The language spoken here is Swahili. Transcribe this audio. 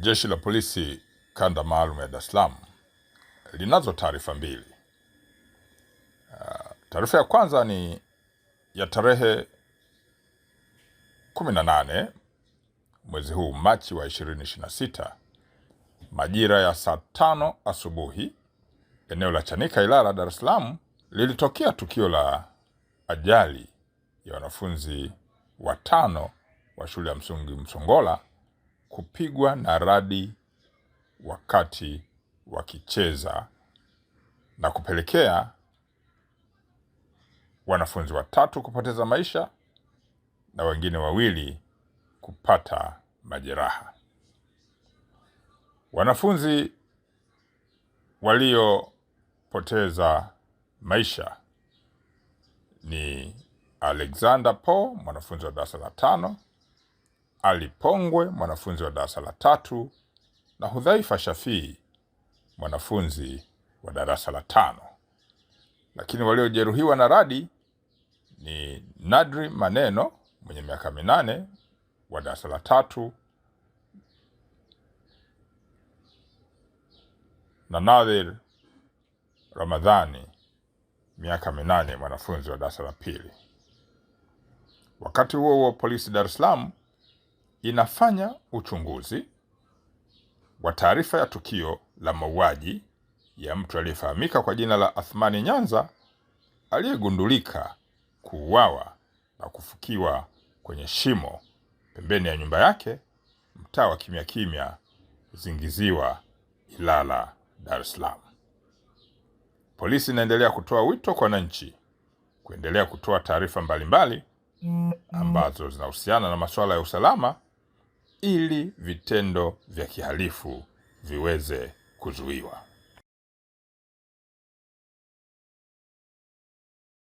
Jeshi la Polisi Kanda Maalum ya Dar es Salaam linazo taarifa mbili. Taarifa ya kwanza ni ya tarehe 18 mwezi huu Machi wa 2026 majira ya saa 5 asubuhi eneo la Chanika Ilala, Dar es Salaam, lilitokea tukio la ajali ya wanafunzi 5 wa shule ya msingi Msongola kupigwa na radi wakati wakicheza na kupelekea wanafunzi 3 kupoteza maisha na wengine 2 kupata majeraha. Wanafunzi waliopoteza maisha ni Alexander Paul, mwanafunzi wa darasa la 5, Ali Pongwe, mwanafunzi wa darasa la 3, na Hudhaifa Shafii, mwanafunzi wa darasa la 5. Lakini waliojeruhiwa na radi ni Nadri Maneno mwenye miaka 8 wa darasa la 3 na Nadhir Ramadhani miaka 8 mwanafunzi wa darasa la 2. Wakati huo huo, polisi Dar es Salaam inafanya uchunguzi wa taarifa ya tukio la mauaji ya mtu aliyefahamika kwa jina la Athmani Nyanza aliyegundulika kuuawa na kufukiwa kwenye shimo pembeni ya nyumba yake mtaa wa Kimya Kimya, Zingiziwa, Ilala, Dar es Salaam. Polisi inaendelea kutoa wito kwa wananchi kuendelea kutoa taarifa mbalimbali ambazo zinahusiana na masuala ya usalama ili vitendo vya kihalifu viweze kuzuiwa.